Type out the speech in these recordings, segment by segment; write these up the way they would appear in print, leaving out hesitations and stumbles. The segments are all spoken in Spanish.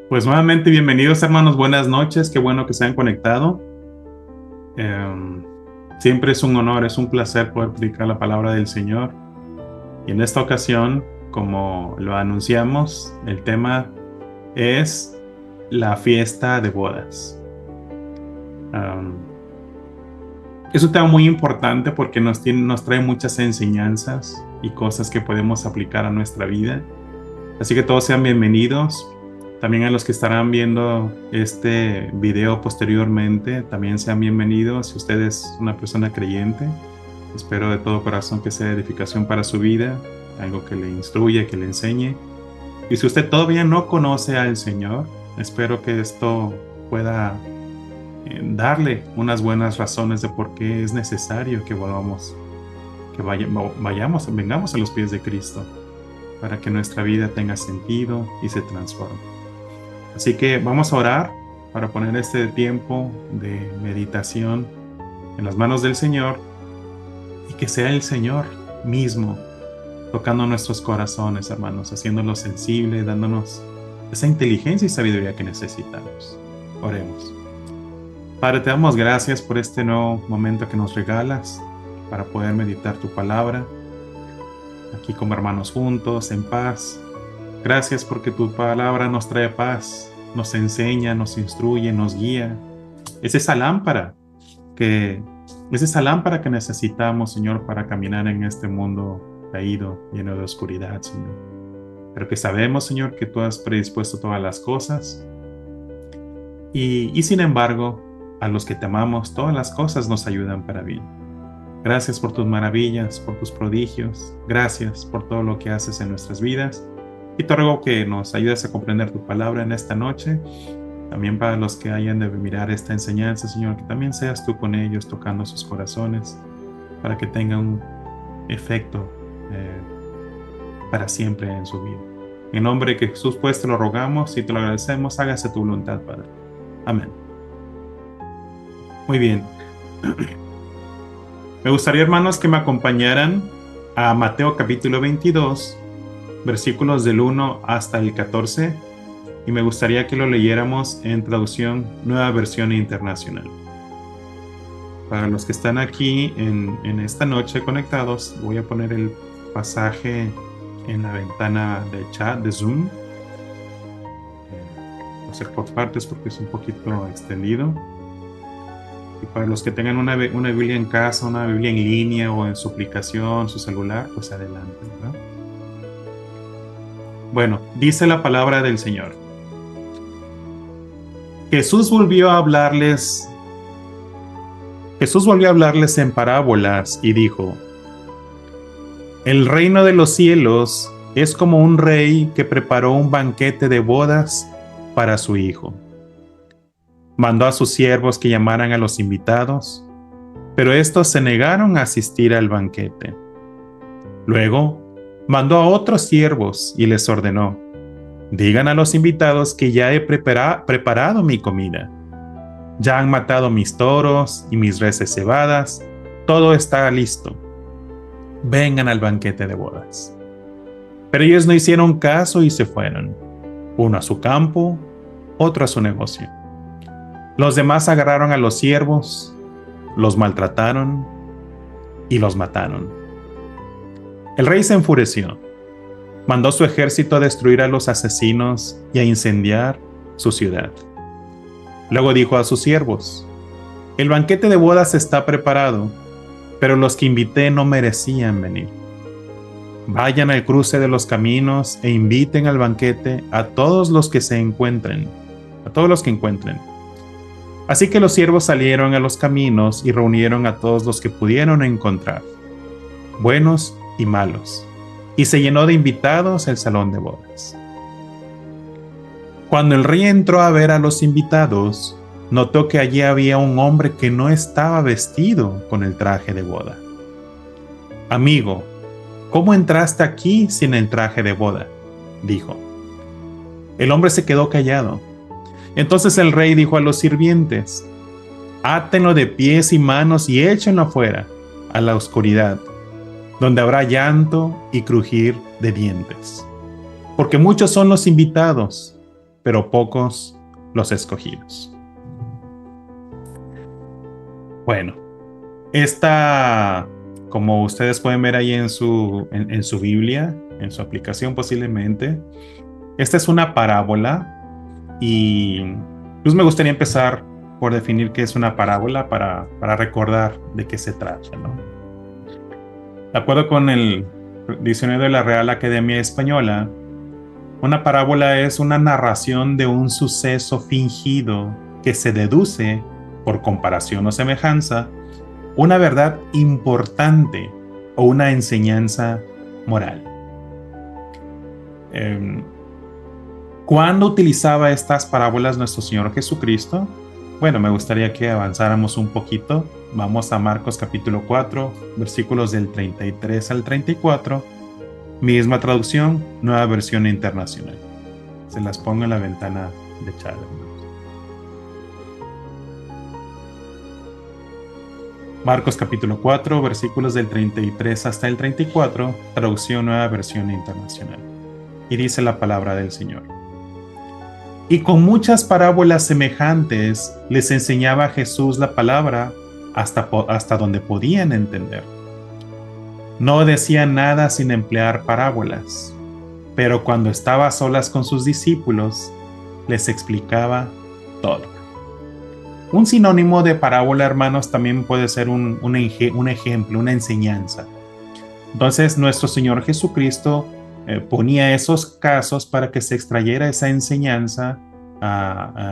Pues nuevamente bienvenidos hermanos, buenas noches, qué bueno que se han conectado. Em, Siempre es un honor, es un placer poder predicar la palabra del Señor. Y en esta ocasión, como lo anunciamos, el tema es la fiesta de bodas. Em, es un tema muy importante porque nos trae muchas enseñanzas y cosas que podemos aplicar a nuestra vida. Así que todos sean bienvenidos. También a los que estarán viendo este video posteriormente, también sean bienvenidos. Si usted es una persona creyente, espero de todo corazón que sea edificación para su vida, algo que le instruya, que le enseñe. Y si usted todavía no conoce al Señor, espero que esto pueda darle unas buenas razones de por qué es necesario que vengamos a los pies de Cristo, para que nuestra vida tenga sentido y se transforme. Así que vamos a orar para poner este tiempo de meditación en las manos del Señor y que sea el Señor mismo tocando nuestros corazones, hermanos, haciéndolos sensibles, dándonos esa inteligencia y sabiduría que necesitamos. Oremos. Padre, te damos gracias por este nuevo momento que nos regalas para poder meditar tu palabra, aquí como hermanos juntos, en paz. Gracias porque tu palabra nos trae paz, nos enseña, nos instruye, nos guía. Es esa lámpara que necesitamos, Señor, para caminar en este mundo caído, lleno de oscuridad, Señor. Pero que sabemos, Señor, que tú has predispuesto todas las cosas. Y sin embargo, a los que te amamos, todas las cosas nos ayudan para bien. Gracias por tus maravillas, por tus prodigios. Gracias por todo lo que haces en nuestras vidas. Y te ruego que nos ayudes a comprender tu palabra en esta noche. También para los que hayan de mirar esta enseñanza, Señor, que también seas tú con ellos, tocando sus corazones, para que tengan un efecto para siempre en su vida. En nombre de Jesús, pues, te lo rogamos y te lo agradecemos. Hágase tu voluntad, Padre. Amén. Muy bien. Me gustaría, hermanos, que me acompañaran a Mateo capítulo 22, versículos del 1 hasta el 14, y me gustaría que lo leyéramos en traducción Nueva Versión Internacional. Para los que están aquí en esta noche conectados, voy a poner el pasaje en la ventana de chat de Zoom. Voy a hacer por partes porque es un poquito extendido. Y para los que tengan una Biblia en casa, una Biblia en línea o en su aplicación, su celular, pues adelante, ¿verdad? Bueno, dice la palabra del Señor. Jesús volvió a hablarles en parábolas y dijo: El reino de los cielos es como un rey que preparó un banquete de bodas para su hijo. Mandó a sus siervos que llamaran a los invitados, pero estos se negaron a asistir al banquete. Luego mandó a otros siervos y les ordenó: Digan a los invitados que ya he preparado mi comida. Ya han matado mis toros y mis reses cebadas. Todo está listo. Vengan al banquete de bodas. Pero ellos no hicieron caso y se fueron, uno a su campo, otro a su negocio. Los demás agarraron a los siervos, los maltrataron y los mataron. El rey se enfureció. Mandó su ejército a destruir a los asesinos y a incendiar su ciudad. Luego dijo a sus siervos: El banquete de bodas está preparado, pero los que invité no merecían venir. Vayan al cruce de los caminos e inviten al banquete a todos los que encuentren. Así que los siervos salieron a los caminos y reunieron a todos los que pudieron encontrar, buenos y malos, y se llenó de invitados el salón de bodas. Cuando el rey entró a ver a los invitados, notó que allí había un hombre que no estaba vestido con el traje de boda. Amigo, ¿cómo entraste aquí sin el traje de boda?, dijo. El hombre se quedó callado. Entonces el rey dijo a los sirvientes: Átenlo de pies y manos y échenlo afuera, a la oscuridad, donde habrá llanto y crujir de dientes. Porque muchos son los invitados, pero pocos los escogidos. Bueno, esta, como ustedes pueden ver ahí en su Biblia, en su aplicación posiblemente, esta es una parábola y pues me gustaría empezar por definir qué es una parábola para recordar de qué se trata, ¿no? De acuerdo con el diccionario de la Real Academia Española, una parábola es una narración de un suceso fingido que se deduce, por comparación o semejanza, una verdad importante o una enseñanza moral. ¿Cuándo utilizaba estas parábolas nuestro Señor Jesucristo? Bueno, me gustaría que avanzáramos un poquito. Vamos a Marcos capítulo 4, versículos del 33 al 34. Misma traducción, nueva versión internacional. Se las pongo en la ventana de chat. Marcos capítulo 4, versículos del 33 hasta el 34, traducción nueva versión internacional. Y dice la palabra del Señor. Y con muchas parábolas semejantes les enseñaba Jesús la palabra hasta donde podían entender. No decía nada sin emplear parábolas, pero cuando estaba a solas con sus discípulos, les explicaba todo. Un sinónimo de parábola, hermanos, también puede ser un ejemplo, una enseñanza. Entonces, nuestro Señor Jesucristo ponía esos casos para que se extrayera esa enseñanza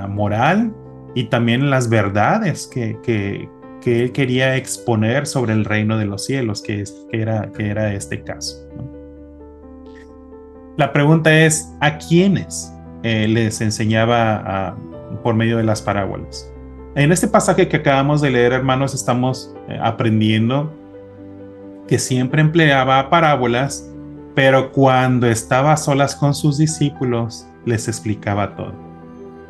moral y también las verdades que Él quería exponer sobre el reino de los cielos, que era este caso, ¿no? La pregunta es, ¿a quiénes les enseñaba por medio de las parábolas? En este pasaje que acabamos de leer, hermanos, estamos aprendiendo que siempre empleaba parábolas, pero cuando estaba a solas con sus discípulos, les explicaba todo.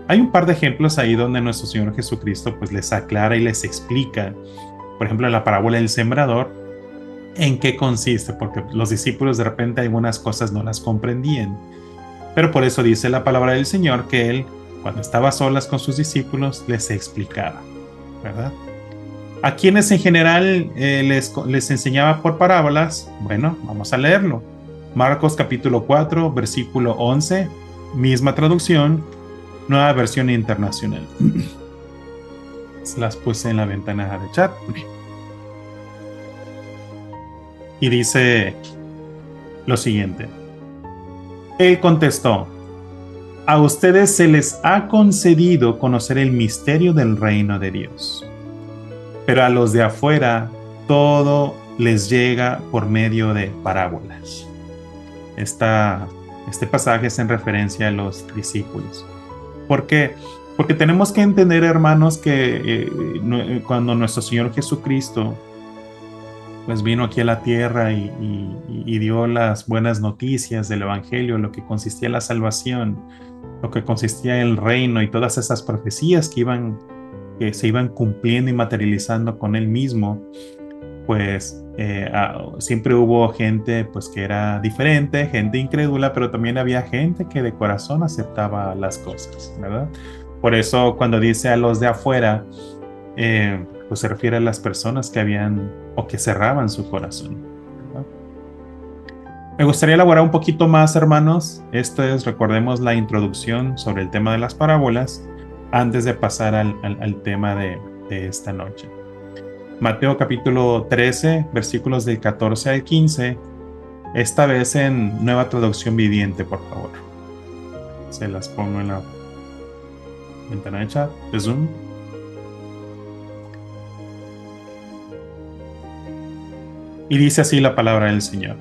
Hay un par de ejemplos ahí donde nuestro Señor Jesucristo pues les aclara y les explica, por ejemplo, en la parábola del sembrador, en qué consiste, porque los discípulos de repente algunas cosas no las comprendían. Pero por eso dice la palabra del Señor que Él, cuando estaba a solas con sus discípulos, les explicaba, ¿verdad? ¿A quienes en general les enseñaba por parábolas? Bueno, vamos a leerlo. Marcos capítulo 4, versículo 11, misma traducción, nueva versión internacional. Las puse en la ventana de chat. Y dice lo siguiente. Él contestó, a ustedes se les ha concedido conocer el misterio del reino de Dios, pero a los de afuera todo les llega por medio de parábolas. Este pasaje es en referencia a los discípulos. ¿Por qué? Porque tenemos que entender, hermanos, que cuando nuestro Señor Jesucristo pues vino aquí a la tierra y dio las buenas noticias del Evangelio, lo que consistía en la salvación, lo que consistía en el reino y todas esas profecías que se iban cumpliendo y materializando con Él mismo, pues siempre hubo gente pues que era diferente, gente incrédula, pero también había gente que de corazón aceptaba las cosas, ¿verdad? Por eso cuando dice a los de afuera, pues se refiere a las personas que habían o que cerraban su corazón, ¿verdad? Me gustaría elaborar un poquito más, hermanos. Esto es, recordemos, la introducción sobre el tema de las parábolas antes de pasar al tema de esta noche. Mateo capítulo 13, versículos del 14 al 15, esta vez en nueva traducción viviente, por favor. Se las pongo en la ventana de chat de Zoom. Y dice así la palabra del Señor.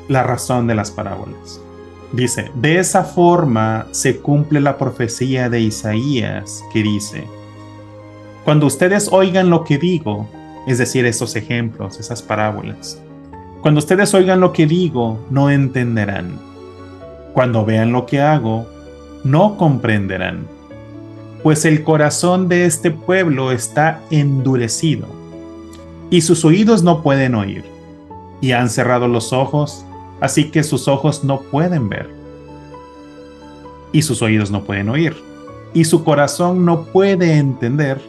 La razón de las parábolas. Dice, de esa forma se cumple la profecía de Isaías que dice, cuando ustedes oigan lo que digo, es decir, esos ejemplos, esas parábolas, cuando ustedes oigan lo que digo, no entenderán. Cuando vean lo que hago, no comprenderán. Pues el corazón de este pueblo está endurecido, y sus oídos no pueden oír, y han cerrado los ojos, así que sus ojos no pueden ver. y sus oídos no pueden oír, y su corazón no puede entender,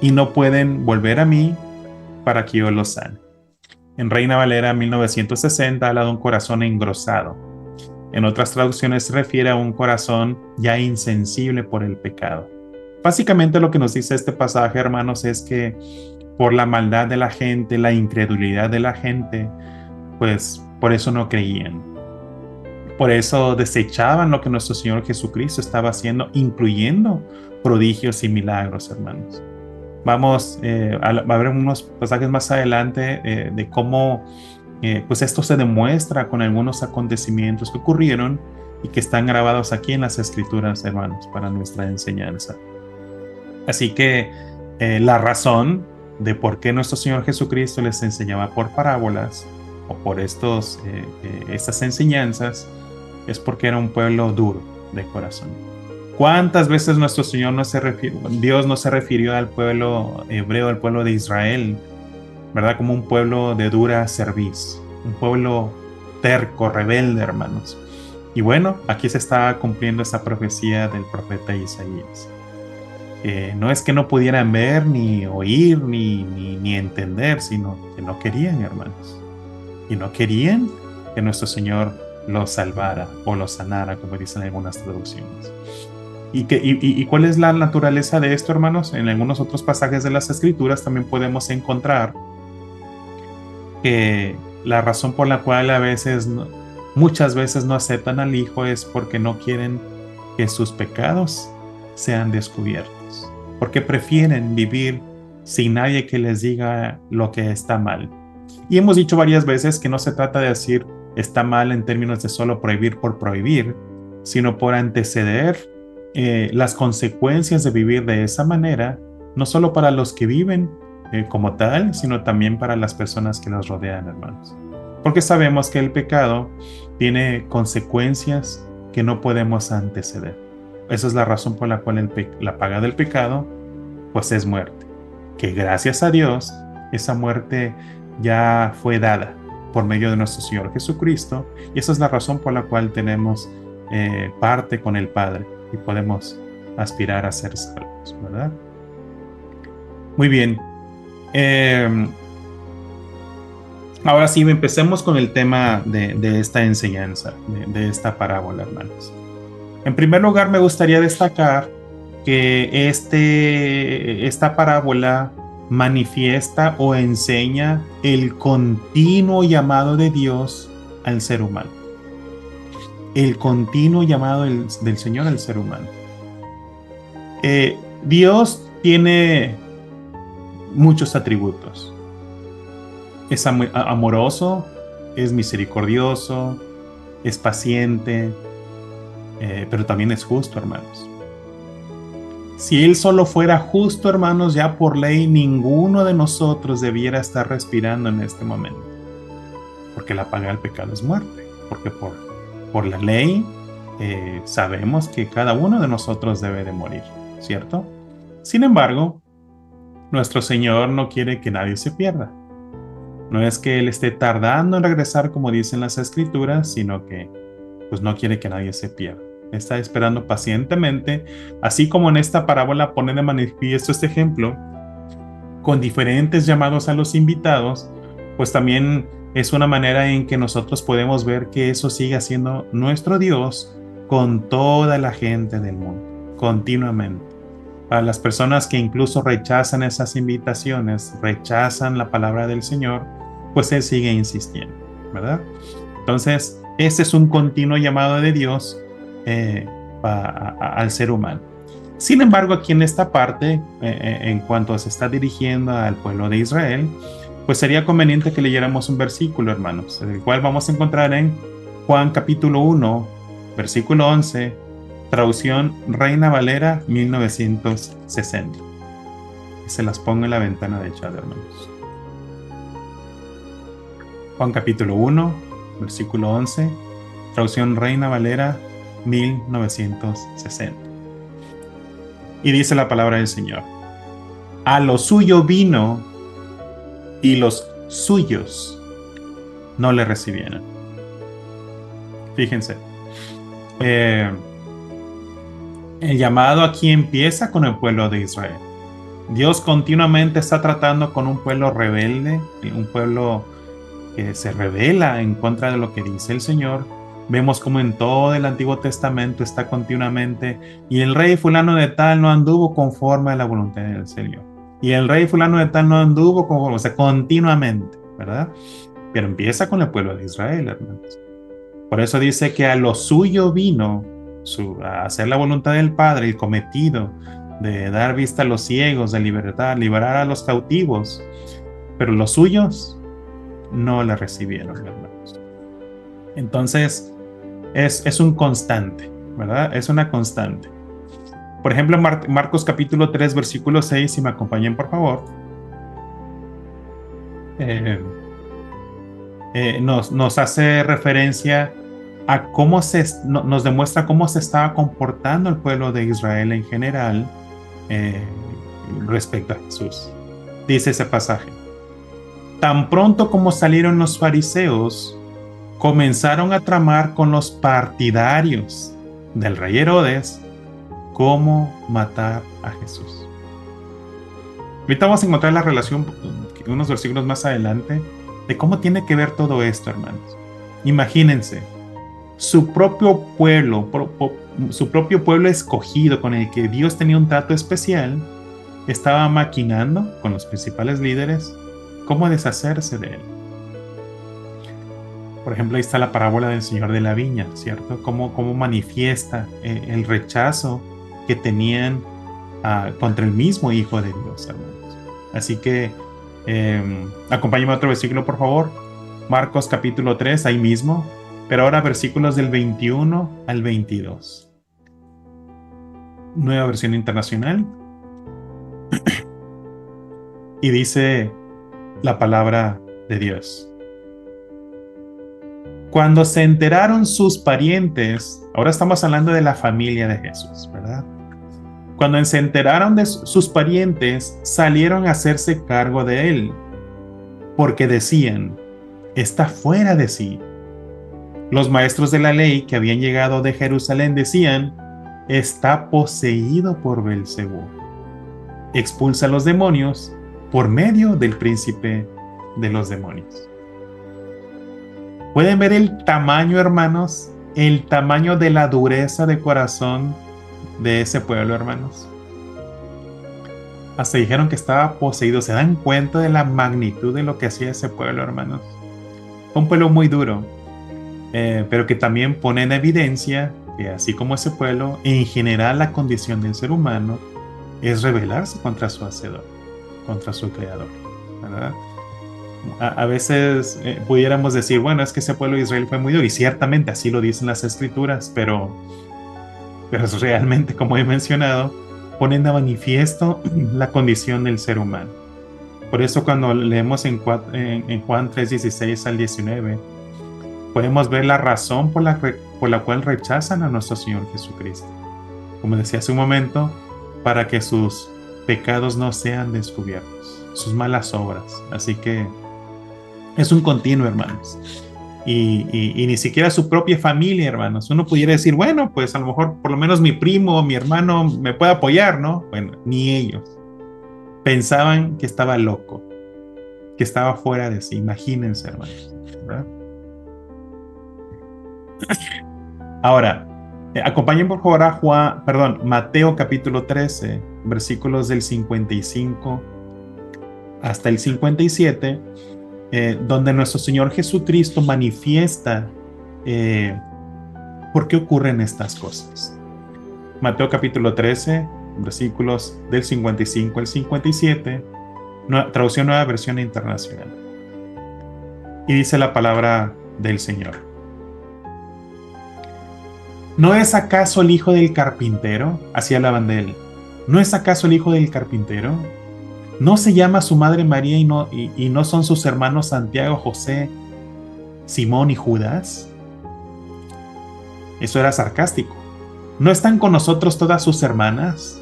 y no pueden volver a mí para que yo los sane. En Reina Valera 1960 habla de un corazón engrosado. En otras traducciones se refiere a un corazón ya insensible por el pecado. Básicamente lo que nos dice este pasaje, hermanos, es que por la maldad de la gente, la incredulidad de la gente, pues por eso no creían. Por eso desechaban lo que nuestro Señor Jesucristo estaba haciendo, incluyendo prodigios y milagros, hermanos. Vamos a ver unos pasajes más adelante de cómo pues esto se demuestra con algunos acontecimientos que ocurrieron y que están grabados aquí en las Escrituras, hermanos, para nuestra enseñanza. Así que la razón de por qué nuestro Señor Jesucristo les enseñaba por parábolas o por estas enseñanzas es porque era un pueblo duro de corazón. ¿Cuántas veces nuestro Señor Dios no se refirió al pueblo hebreo, al pueblo de Israel, ¿verdad? Como un pueblo de dura cerviz, un pueblo terco, rebelde, hermanos. Y bueno, aquí se está cumpliendo esa profecía del profeta Isaías. No es que no pudieran ver, ni oír, ni entender, sino que no querían, hermanos. Y no querían que nuestro Señor los salvara o los sanara, como dicen algunas traducciones. ¿Y cuál es la naturaleza de esto, hermanos? En algunos otros pasajes de las Escrituras también podemos encontrar que la razón por la cual muchas veces no aceptan al Hijo es porque no quieren que sus pecados sean descubiertos, porque prefieren vivir sin nadie que les diga lo que está mal. Y hemos dicho varias veces que no se trata de decir está mal en términos de solo prohibir por prohibir, sino por anteceder las consecuencias de vivir de esa manera, no solo para los que viven como tal, sino también para las personas que los rodean, hermanos. Porque sabemos que el pecado tiene consecuencias que no podemos anteceder. Esa es la razón por la cual la paga del pecado, pues es muerte. Que gracias a Dios, esa muerte ya fue dada por medio de nuestro Señor Jesucristo, y esa es la razón por la cual tenemos parte con el Padre y podemos aspirar a ser salvos, ¿verdad? Muy bien. Ahora sí, empecemos con el tema de esta enseñanza, de esta parábola, hermanos. En primer lugar, me gustaría destacar que esta parábola manifiesta o enseña el continuo llamado de Dios al ser humano. El continuo llamado del Señor al ser humano. Dios tiene muchos atributos. Es amoroso, es misericordioso, es paciente, pero también es justo, hermanos. Si Él solo fuera justo, hermanos, ya por ley ninguno de nosotros debiera estar respirando en este momento. Porque la paga del pecado es muerte. Porque por la ley sabemos que cada uno de nosotros debe de morir, ¿cierto? Sin embargo, nuestro Señor no quiere que nadie se pierda. No es que Él esté tardando en regresar, como dicen las Escrituras, sino que pues no quiere que nadie se pierda. Está esperando pacientemente, así como en esta parábola pone de manifiesto este ejemplo, con diferentes llamados a los invitados, pues también es una manera en que nosotros podemos ver que eso sigue siendo nuestro Dios con toda la gente del mundo, continuamente. Para las personas que incluso rechazan esas invitaciones, rechazan la palabra del Señor, pues Él sigue insistiendo, ¿verdad? Entonces, ese es un continuo llamado de Dios al ser humano. Sin embargo, aquí en esta parte, en cuanto se está dirigiendo al pueblo de Israel, pues sería conveniente que leyéramos un versículo, hermanos, el cual vamos a encontrar en Juan capítulo 1, versículo 11, traducción Reina Valera 1960. Y se las pongo en la ventana de chat, hermanos. Juan capítulo 1, versículo 11, traducción Reina Valera 1960. Y dice la palabra del Señor: a lo suyo vino y los suyos no le recibieron. Fíjense, El llamado aquí empieza con el pueblo de Israel. Dios continuamente está tratando con un pueblo rebelde, un pueblo que se rebela en contra de lo que dice el Señor. Vemos como en todo el Antiguo Testamento está continuamente, y el rey fulano de tal no anduvo conforme a la voluntad del Señor. Y el rey fulano de tal no anduvo conforme, o sea, continuamente, ¿verdad? Pero empieza con el pueblo de Israel, hermanos. Por eso dice que a lo suyo vino a hacer la voluntad del Padre, el cometido de dar vista a los ciegos, de libertad, liberar a los cautivos, pero los suyos no la recibieron, hermanos. Entonces, es un constante, ¿verdad? Es una constante. Por ejemplo, Marcos capítulo 3, versículo 6, si me acompañan, por favor. Nos hace referencia a nos demuestra cómo se estaba comportando el pueblo de Israel en general eh, respecto a Jesús. Dice ese pasaje: tan pronto como salieron los fariseos, comenzaron a tramar con los partidarios del rey Herodes cómo matar a Jesús. Ahorita vamos a encontrar la relación unos versículos más adelante de cómo tiene que ver todo esto, hermanos. Imagínense, su propio pueblo escogido, con el que Dios tenía un trato especial, estaba maquinando con los principales líderes cómo deshacerse de él. Por ejemplo, ahí está la parábola del Señor de la Viña, ¿cierto? Cómo manifiesta el rechazo que tenían contra el mismo Hijo de Dios, hermanos. Así que acompáñame a otro versículo, por favor. Marcos capítulo 3, ahí mismo, pero ahora versículos del 21 al 22. Nueva versión internacional. Y dice la palabra de Dios: cuando se enteraron sus parientes, ahora estamos hablando de la familia de Jesús, ¿verdad? Cuando se enteraron de sus parientes, salieron a hacerse cargo de él, porque decían: está fuera de sí. Los maestros de la ley que habían llegado de Jerusalén decían: está poseído por Belcebú. Expulsa a los demonios por medio del príncipe de los demonios. ¿Pueden ver el tamaño, hermanos? El tamaño de la dureza de corazón de ese pueblo, hermanos. Hasta dijeron que estaba poseído. ¿Se dan cuenta de la magnitud de lo que hacía ese pueblo, hermanos? Un pueblo muy duro, pero que también pone en evidencia que, así como ese pueblo, en general la condición del ser humano es rebelarse contra su hacedor, contra su creador, ¿verdad? A veces pudiéramos decir, bueno, es que ese pueblo de Israel fue muy duro, y ciertamente así lo dicen las escrituras, pero es realmente, como he mencionado, ponen de manifiesto la condición del ser humano. Por eso cuando leemos en Juan 3:16 al 19, podemos ver la razón por la cual rechazan a nuestro Señor Jesucristo. Como decía hace un momento, para que sus pecados no sean descubiertos, sus malas obras. Así que es un continuo, hermanos. Y ni siquiera su propia familia, hermanos. Uno pudiera decir, bueno, pues a lo mejor por lo menos mi primo o mi hermano me puede apoyar, ¿no? Bueno, ni ellos. Pensaban que estaba loco, que estaba fuera de sí. Imagínense, hermanos, ¿verdad? Ahora, acompañen por favor a Mateo capítulo 13, versículos del 55 hasta el 57, donde nuestro Señor Jesucristo manifiesta por qué ocurren estas cosas. Mateo capítulo 13, versículos del 55 al 57, traducción Nueva Versión Internacional. Y dice la palabra del Señor: ¿no es acaso el hijo del carpintero? Así hablaban de él. ¿No es acaso el hijo del carpintero? ¿No se llama su madre María y no son sus hermanos Santiago, José, Simón y Judas? Eso era sarcástico. ¿No están con nosotros todas sus hermanas?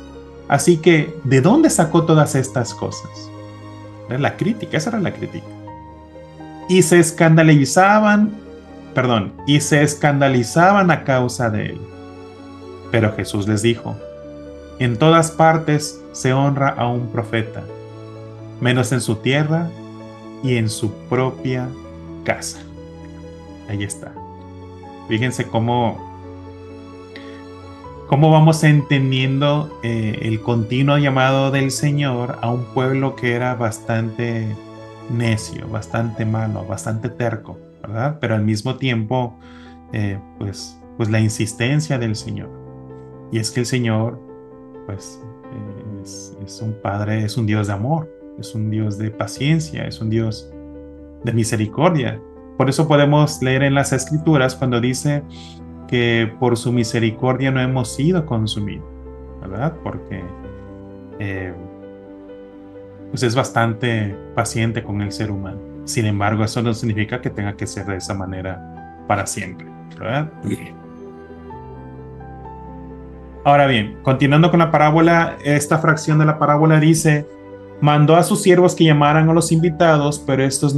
Así que, ¿de dónde sacó todas estas cosas? Era la crítica, esa era la crítica. Y se escandalizaban a causa de él. Pero Jesús les dijo: en todas partes se honra a un profeta, menos en su tierra y en su propia casa. Ahí está. Fíjense cómo vamos entendiendo el continuo llamado del Señor a un pueblo que era bastante necio, bastante malo, bastante terco, ¿verdad? Pero al mismo tiempo, pues la insistencia del Señor. Y es que el Señor, pues, es un Padre, es un Dios de amor, es un Dios de paciencia, es un Dios de misericordia. Por eso podemos leer en las Escrituras cuando dice que por su misericordia no hemos sido consumidos, ¿verdad? Porque pues es bastante paciente con el ser humano. Sin embargo, eso no significa que tenga que ser de esa manera para siempre, ¿verdad? Ahora bien, continuando con la parábola, esta fracción de la parábola dice: mandó a sus siervos que llamaran a los invitados, pero estos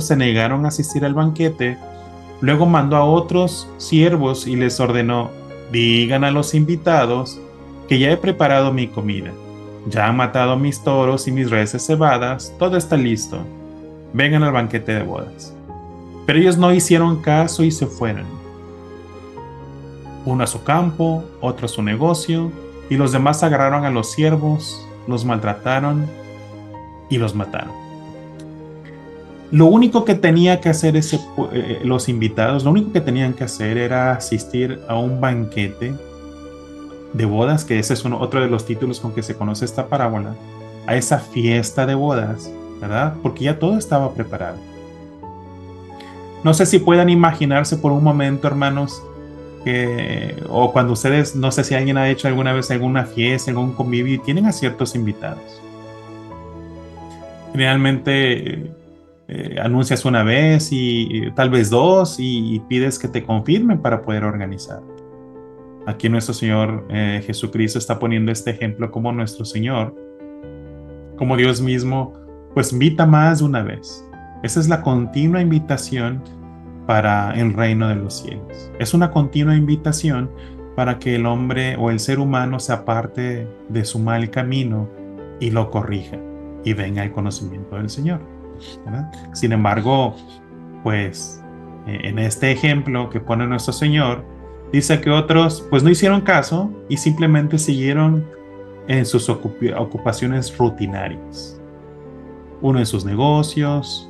se negaron a asistir al banquete. Luego mandó a otros siervos y les ordenó: digan a los invitados que ya he preparado mi comida. Ya han matado mis toros y mis reses cebadas, todo está listo. Vengan al banquete de bodas. Pero ellos no hicieron caso y se fueron. Uno a su campo, otro a su negocio, y los demás agarraron a los siervos, los maltrataron y los mataron. Lo único que tenía que hacer los invitados, lo único que tenían que hacer era asistir a un banquete de bodas, que ese es otro de los títulos con que se conoce esta parábola, a esa fiesta de bodas, ¿verdad? Porque ya todo estaba preparado. No sé si puedan imaginarse por un momento, hermanos, o cuando ustedes, no sé si alguien ha hecho alguna vez alguna fiesta, algún convivio y tienen a ciertos invitados. Generalmente anuncias una vez y tal vez dos y pides que te confirmen para poder organizar. Aquí nuestro Señor Jesucristo está poniendo este ejemplo como nuestro Señor, como Dios mismo, pues invita más de una vez. Esa es la continua invitación para el reino de los cielos. Es una continua invitación para que el hombre o el ser humano se aparte de su mal camino y lo corrija y venga al conocimiento del Señor, ¿verdad? Sin embargo, pues en este ejemplo que pone nuestro Señor, dice que otros pues no hicieron caso y simplemente siguieron en sus ocupaciones rutinarias. Uno en sus negocios,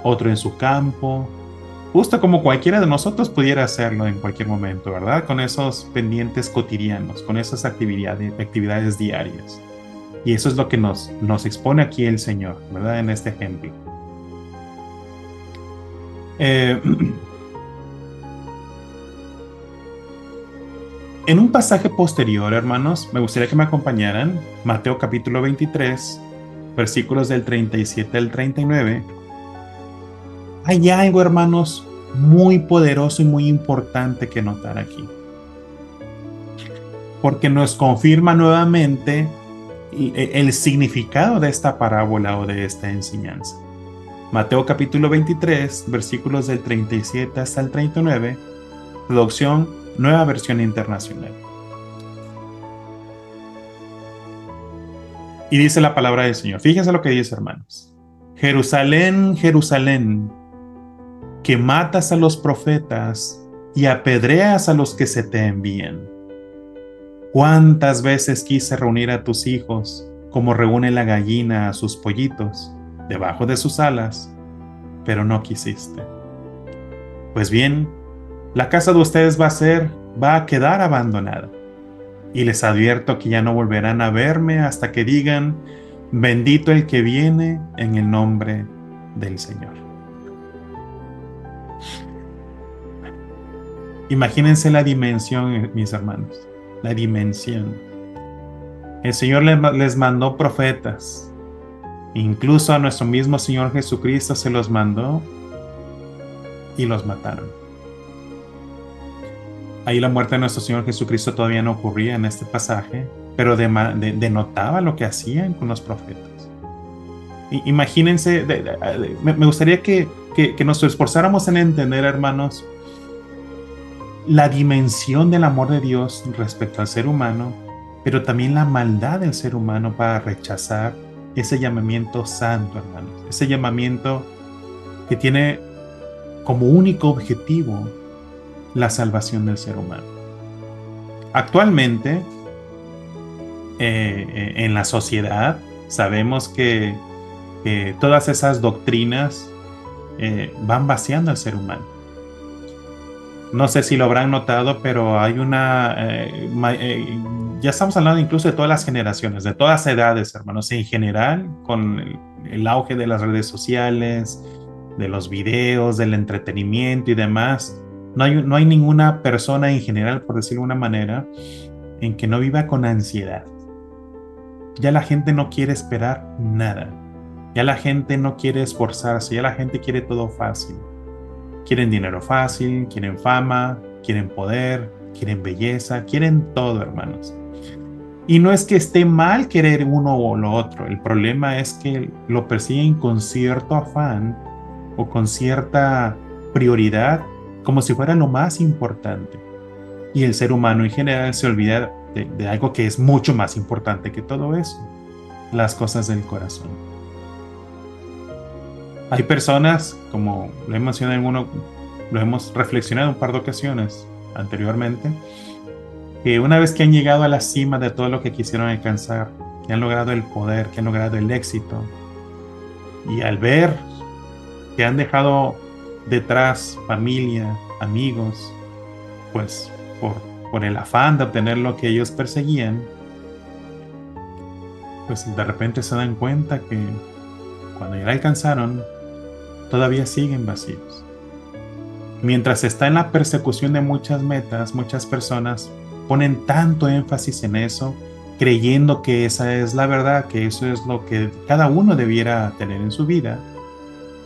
otro en su campo, justo como cualquiera de nosotros pudiera hacerlo en cualquier momento, ¿verdad? Con esos pendientes cotidianos, con esas actividades diarias. Y eso es lo que nos expone aquí el Señor, ¿verdad? En este ejemplo. En un pasaje posterior, hermanos, me gustaría que me acompañaran, Mateo capítulo 23, versículos del 37 al 39. Hay algo, hermanos, muy poderoso y muy importante que notar aquí, porque nos confirma nuevamente el significado de esta parábola o de esta enseñanza. Mateo capítulo 23, versículos del 37 hasta el 39, traducción Nueva Versión Internacional. Y dice la palabra del Señor. Fíjense lo que dice, hermanos. Jerusalén, Jerusalén, que matas a los profetas y apedreas a los que se te envían. ¿Cuántas veces quise reunir a tus hijos como reúne la gallina a sus pollitos debajo de sus alas, pero no quisiste? Pues bien, la casa de ustedes va a quedar abandonada. Y les advierto que ya no volverán a verme hasta que digan: bendito el que viene en el nombre del Señor. Imagínense la dimensión, mis hermanos, la dimensión. El Señor les mandó profetas. Incluso a nuestro mismo Señor Jesucristo se los mandó y los mataron. Ahí la muerte de nuestro Señor Jesucristo todavía no ocurría en este pasaje, pero denotaba lo que hacían con los profetas. Imagínense, me gustaría que nos esforzáramos en entender, hermanos, la dimensión del amor de Dios respecto al ser humano, pero también la maldad del ser humano para rechazar ese llamamiento santo, hermanos. Ese llamamiento que tiene como único objetivo la salvación del ser humano. Actualmente, en la sociedad, sabemos que todas esas doctrinas van vaciando al ser humano. No sé si lo habrán notado, pero hay ya estamos hablando incluso de todas las generaciones, de todas las edades, hermanos, en general, con el auge de las redes sociales, de los videos, del entretenimiento y demás. No hay ninguna persona en general, por decirlo de una manera, en que no viva con ansiedad. Ya la gente no quiere esperar nada. Ya la gente no quiere esforzarse, ya la gente quiere todo fácil. Quieren dinero fácil, quieren fama, quieren poder, quieren belleza, quieren todo, hermanos. Y no es que esté mal querer uno o lo otro, el problema es que lo persiguen con cierto afán o con cierta prioridad, como si fuera lo más importante. Y el ser humano en general se olvida de algo que es mucho más importante que todo eso, las cosas del corazón. Hay personas, como lo he mencionado lo hemos reflexionado un par de ocasiones anteriormente, que una vez que han llegado a la cima de todo lo que quisieron alcanzar, que han logrado el poder, que han logrado el éxito, y al ver que han dejado detrás familia, amigos, pues por el afán de obtener lo que ellos perseguían, pues de repente se dan cuenta que cuando ya la alcanzaron, todavía siguen vacíos. Mientras está en la persecución de muchas metas, muchas personas ponen tanto énfasis en eso, creyendo que esa es la verdad, que eso es lo que cada uno debiera tener en su vida,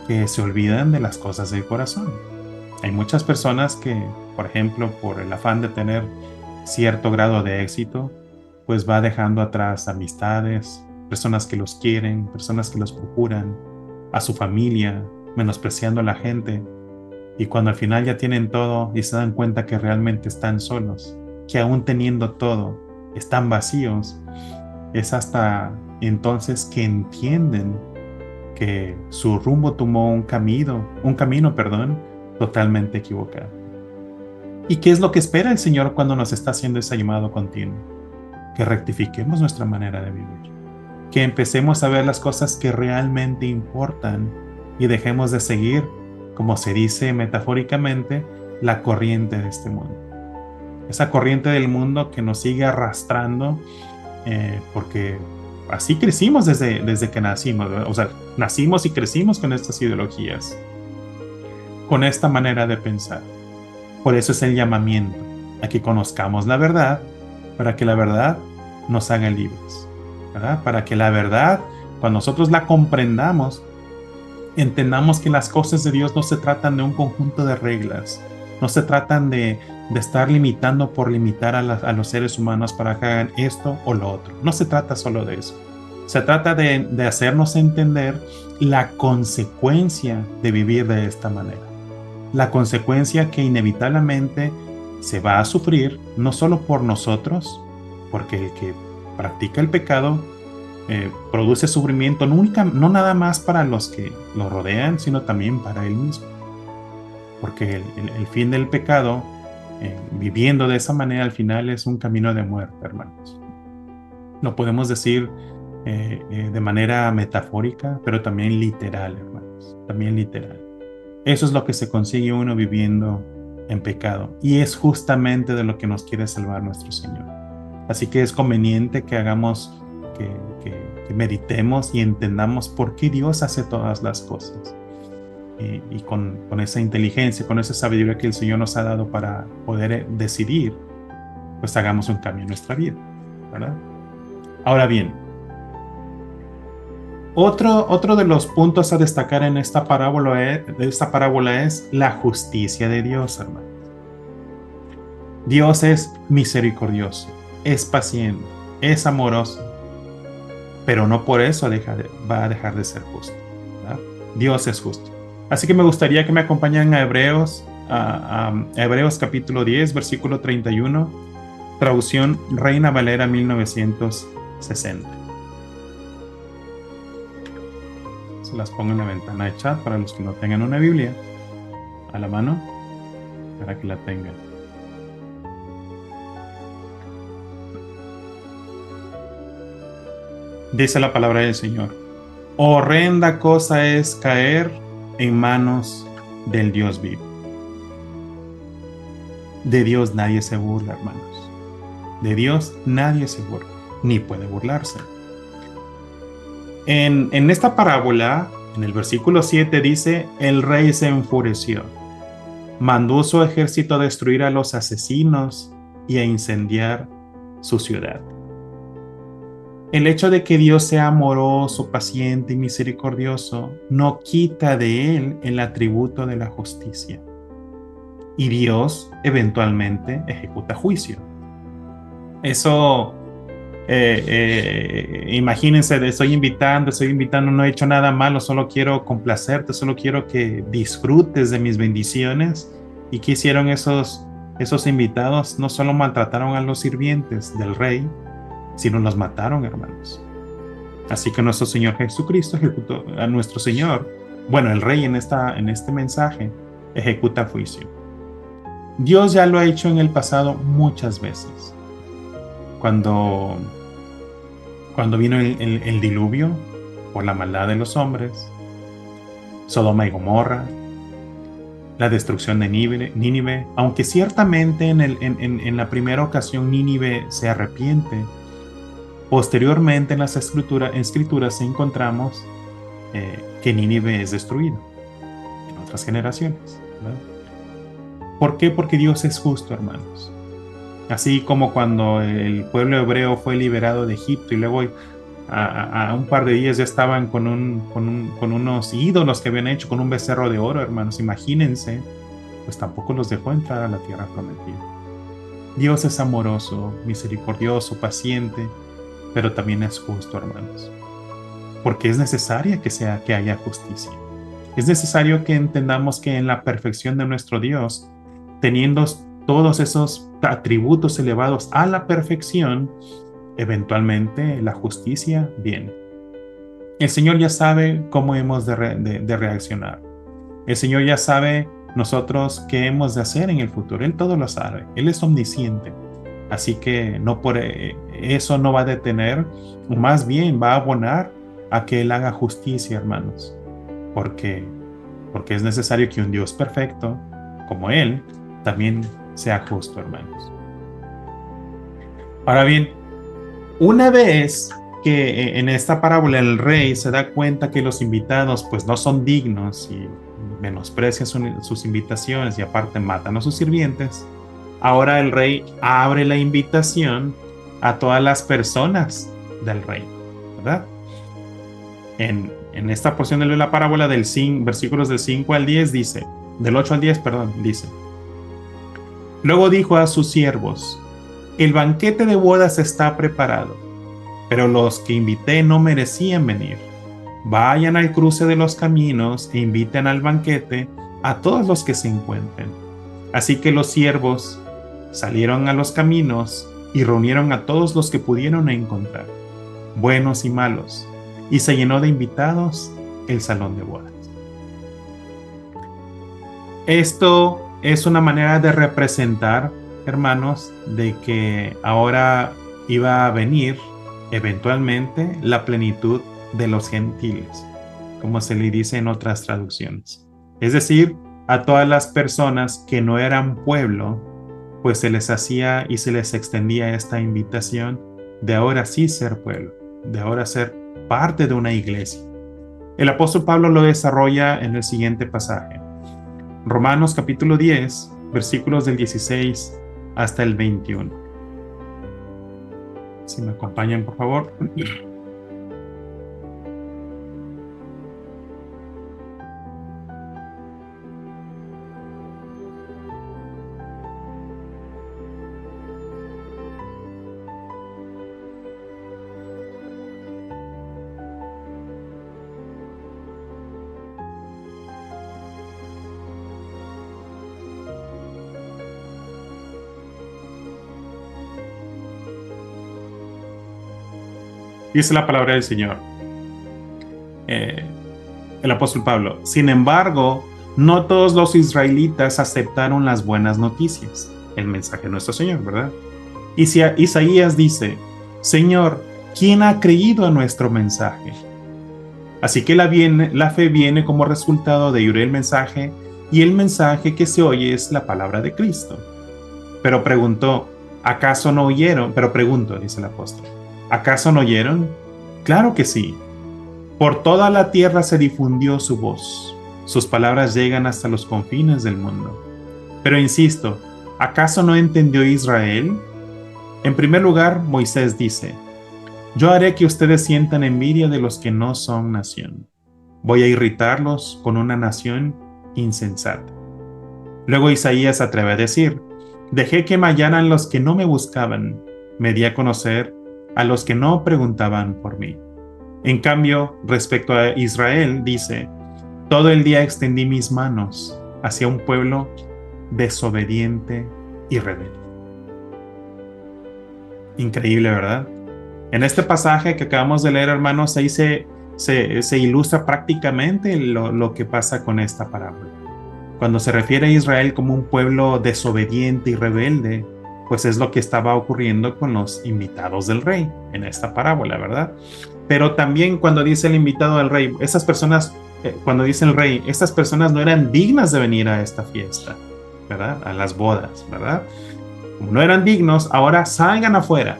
que se olvidan de las cosas del corazón. Hay muchas personas que, por ejemplo, por el afán de tener cierto grado de éxito, pues va dejando atrás amistades, personas que los quieren, personas que los procuran, a su familia, menospreciando a la gente. Y cuando al final ya tienen todo y se dan cuenta que realmente están solos, que aún teniendo todo, están vacíos, es hasta entonces que entienden que su rumbo tomó un camino, totalmente equivocado. ¿Y qué es lo que espera el Señor cuando nos está haciendo ese llamado continuo? Que rectifiquemos nuestra manera de vivir, que empecemos a ver las cosas que realmente importan y dejemos de seguir, como se dice metafóricamente, la corriente de este mundo. Esa corriente del mundo que nos sigue arrastrando, porque así crecimos desde que nacimos, ¿verdad? O sea, nacimos y crecimos con estas ideologías, con esta manera de pensar. Por eso es el llamamiento a que conozcamos la verdad, para que la verdad nos haga libres, ¿verdad? Para que la verdad, cuando nosotros la comprendamos, entendamos que las cosas de Dios no se tratan de un conjunto de reglas, no se tratan de estar limitando por limitar a los seres humanos para que hagan esto o lo otro. No se trata solo de eso. Se trata de hacernos entender la consecuencia de vivir de esta manera. La consecuencia que inevitablemente se va a sufrir, no solo por nosotros, porque el que practica el pecado produce sufrimiento no nada más para los que lo rodean, sino también para él mismo. Porque el fin del pecado, viviendo de esa manera, al final es un camino de muerte, hermanos. Lo podemos decir de manera metafórica, pero también literal, hermanos. También literal. Eso es lo que se consigue uno viviendo en pecado. Y es justamente de lo que nos quiere salvar nuestro Señor. Así que es conveniente que hagamos, que meditemos y entendamos por qué Dios hace todas las cosas. Y con esa inteligencia, con esa sabiduría que el Señor nos ha dado para poder decidir, pues hagamos un cambio en nuestra vida, ¿verdad? Ahora bien, otro de los puntos a destacar en esta parábola es la justicia de Dios, hermano. Dios es misericordioso, es paciente, es amoroso, pero no por eso va a dejar de ser justo, ¿verdad? Dios es justo. Así que me gustaría que me acompañen a Hebreos a Hebreos capítulo 10, versículo 31, traducción Reina Valera 1960. Se las pongo en la ventana de chat para los que no tengan una Biblia a la mano, para que la tengan. Dice la palabra del Señor: horrenda cosa es caer en manos del Dios vivo. De Dios nadie se burla, hermanos. De Dios nadie se burla, ni puede burlarse. En esta parábola, en el versículo 7 dice: el rey se enfureció, mandó su ejército a destruir a los asesinos y a incendiar su ciudad. El hecho de que Dios sea amoroso, paciente y misericordioso no quita de él el atributo de la justicia. Y Dios eventualmente ejecuta juicio. Eso, imagínense, estoy invitando, no he hecho nada malo, solo quiero complacerte, solo quiero que disfrutes de mis bendiciones. ¿Y qué hicieron esos invitados? No solo maltrataron a los sirvientes del rey, sino los mataron, hermanos. Así que nuestro Señor Jesucristo ejecutó a nuestro Señor, bueno, el rey en este mensaje, ejecuta juicio. Dios ya lo ha hecho en el pasado muchas veces. Cuando vino el diluvio por la maldad de los hombres, Sodoma y Gomorra, la destrucción de Nínive, aunque ciertamente en la primera ocasión Nínive se arrepiente, posteriormente en las escrituras encontramos que Nínive es destruido en otras generaciones, ¿verdad? ¿Por qué? Porque Dios es justo, hermanos. Así como cuando el pueblo hebreo fue liberado de Egipto y luego a un par de días ya estaban con unos ídolos que habían hecho con un becerro de oro, hermanos. Imagínense, pues tampoco los dejó entrar a la tierra prometida. Dios es amoroso, misericordioso, paciente, pero también es justo, hermanos. Porque es necesaria que haya justicia. Es necesario que entendamos que en la perfección de nuestro Dios, teniendo todos esos atributos elevados a la perfección, eventualmente la justicia viene. El Señor ya sabe cómo hemos de reaccionar. El Señor ya sabe nosotros qué hemos de hacer en el futuro. Él todo lo sabe. Él es omnisciente. Así que no por eso no va a detener, más bien va a abonar a que Él haga justicia, hermanos. Porque es necesario que un Dios perfecto, como Él, también sea justo, hermanos. Ahora bien, una vez que en esta parábola el rey se da cuenta que los invitados pues no son dignos y menosprecian sus invitaciones y aparte matan a sus sirvientes, ahora el rey abre la invitación a todas las personas del reino, ¿verdad? En esta porción de la parábola versículos del 5 al 10 dice, del 8 al 10, perdón, dice: luego dijo a sus siervos: el banquete de bodas está preparado, pero los que invité no merecían venir. Vayan al cruce de los caminos e inviten al banquete a todos los que se encuentren. Así que los siervos salieron a los caminos y reunieron a todos los que pudieron encontrar, buenos y malos, y se llenó de invitados el salón de bodas. Esto es una manera de representar, hermanos, de que ahora iba a venir eventualmente la plenitud de los gentiles, como se le dice en otras traducciones. Es decir, a todas las personas que no eran pueblo, pues se les hacía y se les extendía esta invitación de ahora sí ser pueblo, de ahora ser parte de una iglesia. El apóstol Pablo lo desarrolla en el siguiente pasaje. Romanos capítulo 10, versículos del 16 hasta el 21. Si me acompañan, por favor. Dice la palabra del Señor. El apóstol Pablo. Sin embargo, no todos los israelitas aceptaron las buenas noticias, el mensaje de nuestro Señor, ¿verdad? Y si Isaías dice, Señor, ¿quién ha creído a nuestro mensaje? Así que la fe viene como resultado de oír el mensaje, y el mensaje que se oye es la palabra de Cristo. Pero preguntó, ¿acaso no oyeron? Pero pregunto, dice el apóstol, ¿acaso no oyeron? Claro que sí. Por toda la tierra se difundió su voz. Sus palabras llegan hasta los confines del mundo. Pero insisto, ¿acaso no entendió Israel? En primer lugar, Moisés dice, yo haré que ustedes sientan envidia de los que no son nación. Voy a irritarlos con una nación insensata. Luego Isaías atreve a decir, dejé que me hallaran los que no me buscaban, me di a conocer a los que no preguntaban por mí. En cambio, respecto a Israel, dice, todo el día extendí mis manos hacia un pueblo desobediente y rebelde. Increíble, ¿verdad? En este pasaje que acabamos de leer, hermanos, ahí se ilustra prácticamente lo que pasa con esta parábola. Cuando se refiere a Israel como un pueblo desobediente y rebelde, pues es lo que estaba ocurriendo con los invitados del rey en esta parábola, ¿verdad? Pero también cuando dice el invitado del rey, esas personas, cuando dice el rey, estas personas no eran dignas de venir a esta fiesta, ¿verdad? A las bodas, ¿verdad? Como no eran dignos, ahora salgan afuera.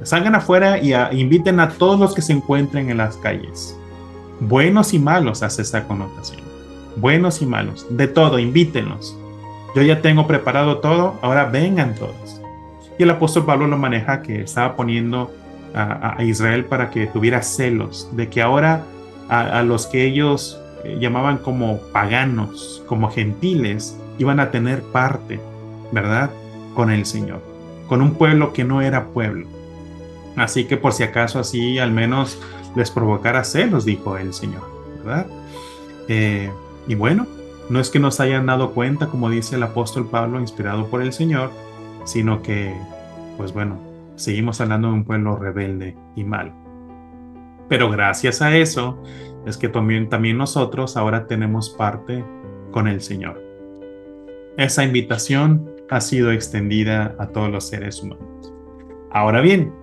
Salgan afuera y inviten a todos los que se encuentren en las calles. Buenos y malos hace esa connotación. Buenos y malos, de todo, invítenlos. Yo ya tengo preparado todo, ahora vengan todos. Y el apóstol Pablo lo maneja que estaba poniendo a Israel para que tuviera celos, de que ahora a los que ellos llamaban como paganos, como gentiles, iban a tener parte, ¿verdad? Con el Señor, con un pueblo que no era pueblo. Así que por si acaso así al menos les provocara celos, dijo el Señor, ¿verdad? Y bueno, no es que nos hayan dado cuenta, como dice el apóstol Pablo, inspirado por el Señor, sino que, pues bueno, seguimos hablando de un pueblo rebelde y malo. Pero gracias a eso es que también nosotros ahora tenemos parte con el Señor. Esa invitación ha sido extendida a todos los seres humanos. Ahora bien,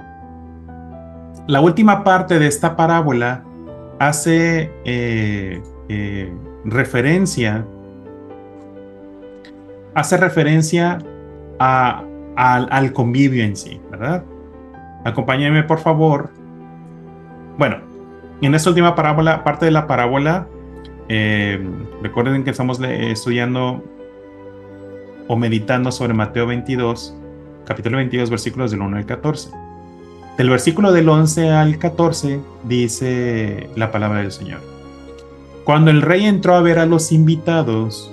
la última parte de esta parábola hace referencia al convivio en sí, ¿verdad? Acompáñenme, por favor. Bueno, en esta última parábola, parte de la parábola, recuerden que estamos estudiando o meditando sobre Mateo 22, capítulo 22, versículos del 1 al 14. Del versículo del 11 al 14 dice la palabra del Señor. Cuando el rey entró a ver a los invitados,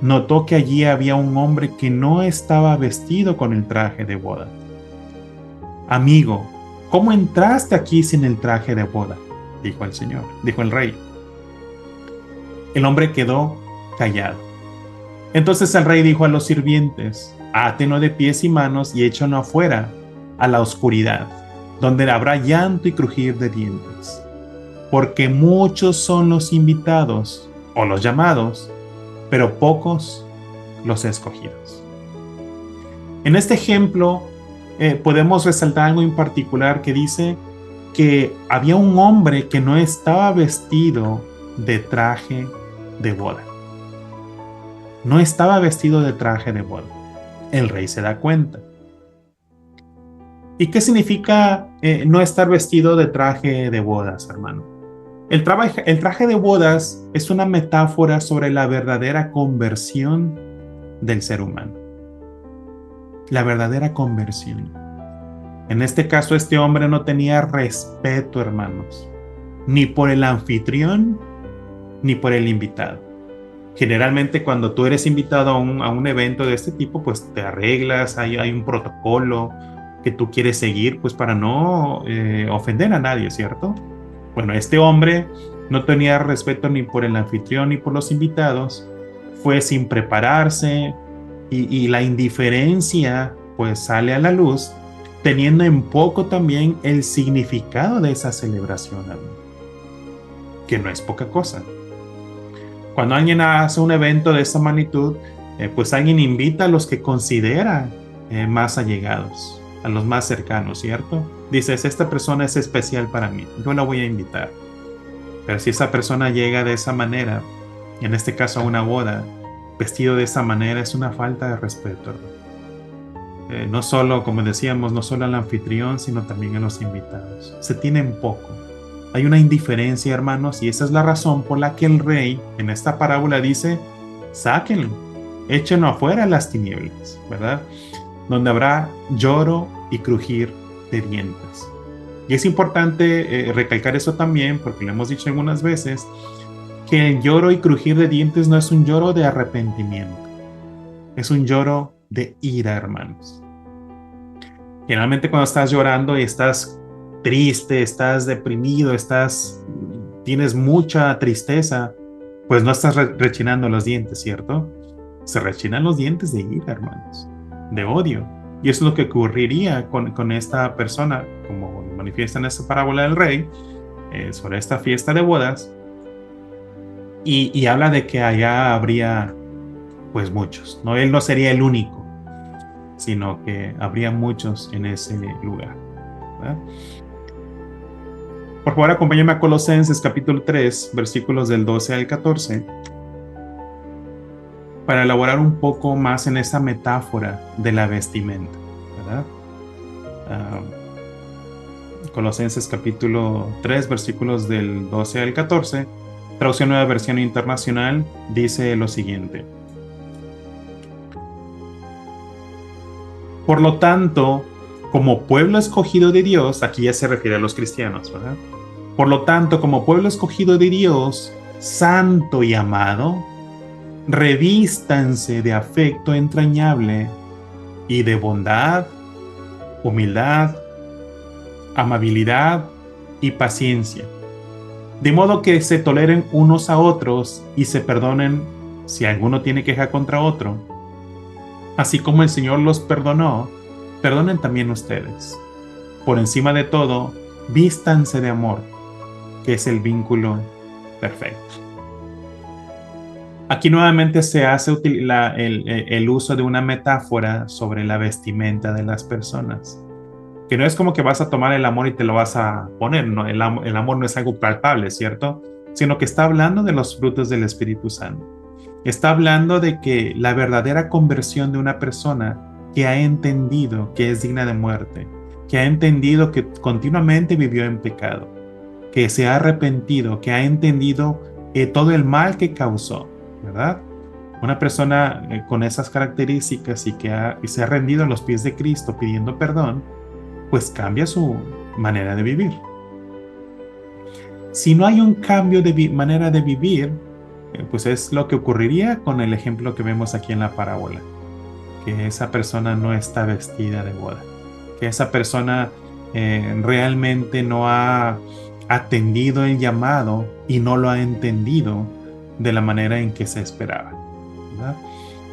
notó que allí había un hombre que no estaba vestido con el traje de boda. Amigo, ¿cómo entraste aquí sin el traje de boda? Dijo el Señor, dijo el rey. El hombre quedó callado. Entonces el rey dijo a los sirvientes, átenlo de pies y manos y échenlo afuera a la oscuridad, donde habrá llanto y crujir de dientes. Porque muchos son los invitados o los llamados, pero pocos los escogidos. En este ejemplo podemos resaltar algo en particular que dice que había un hombre que no estaba vestido de traje de boda. No estaba vestido de traje de boda. El rey se da cuenta. ¿Y qué significa no estar vestido de traje de bodas, hermano? El traje de bodas es una metáfora sobre la verdadera conversión del ser humano. La verdadera conversión. En este caso, este hombre no tenía respeto, hermanos, ni por el anfitrión, ni por el invitado. Generalmente, cuando tú eres invitado a un evento de este tipo, pues te arreglas, hay un protocolo que tú quieres seguir, pues para no ofender a nadie, ¿cierto? Bueno, este hombre no tenía respeto ni por el anfitrión ni por los invitados, fue sin prepararse y la indiferencia pues sale a la luz teniendo en poco también el significado de esa celebración, hermano, que no es poca cosa. Cuando alguien hace un evento de esa magnitud, pues alguien invita a los que considera más allegados, a los más cercanos, ¿cierto? Dices, esta persona es especial para mí, yo la voy a invitar. Pero si esa persona llega de esa manera, en este caso a una boda, vestido de esa manera, es una falta de respeto, hermano. No solo, como decíamos, no solo al anfitrión, sino también a los invitados. Se tienen poco. Hay una indiferencia, hermanos, y esa es la razón por la que el rey en esta parábola dice, sáquenlo, échenlo afuera a las tinieblas, ¿verdad? Donde habrá lloro y crujir de dientes. Y es importante recalcar eso también, porque lo hemos dicho algunas veces, que el lloro y crujir de dientes no es un lloro de arrepentimiento, es un lloro de ira, hermanos. Generalmente cuando estás llorando y estás triste, estás deprimido, tienes mucha tristeza, pues no estás rechinando los dientes, ¿cierto? Se rechinan los dientes de ira, hermanos, de odio. Y eso es lo que ocurriría con esta persona, como manifiesta en esta parábola del rey, sobre esta fiesta de bodas. Y habla de que allá habría, pues muchos, ¿no? Él no sería el único, sino que habría muchos en ese lugar, ¿verdad? Por favor, acompáñame a Colosenses capítulo 3, versículos del 12 al 14, para elaborar un poco más en esa metáfora de la vestimenta, ¿verdad? Colosenses capítulo 3, versículos del 12 al 14, traducción Nueva Versión Internacional, dice lo siguiente. Por lo tanto, como pueblo escogido de Dios, aquí ya se refiere a los cristianos, ¿verdad? Por lo tanto, como pueblo escogido de Dios, santo y amado, revístanse de afecto entrañable y de bondad, humildad, amabilidad y paciencia, de modo que se toleren unos a otros y se perdonen si alguno tiene queja contra otro. Así como el Señor los perdonó, perdonen también ustedes. Por encima de todo, vístanse de amor, que es el vínculo perfecto. Aquí nuevamente se hace el uso de una metáfora sobre la vestimenta de las personas, que no es como que vas a tomar el amor y te lo vas a poner, ¿no? El amor no es algo palpable, ¿cierto? Sino que está hablando de los frutos del Espíritu Santo. Está hablando de que la verdadera conversión de una persona que ha entendido que es digna de muerte, que ha entendido que continuamente vivió en pecado, que se ha arrepentido, que ha entendido todo el mal que causó, ¿verdad? Una persona con esas características y que se ha rendido a los pies de Cristo pidiendo perdón, pues cambia su manera de vivir. Si no hay un cambio de manera de vivir, pues es lo que ocurriría con el ejemplo que vemos aquí en la parábola, que esa persona no está vestida de boda, que esa persona realmente no ha atendido el llamado y no lo ha entendido de la manera en que se esperaba, ¿verdad?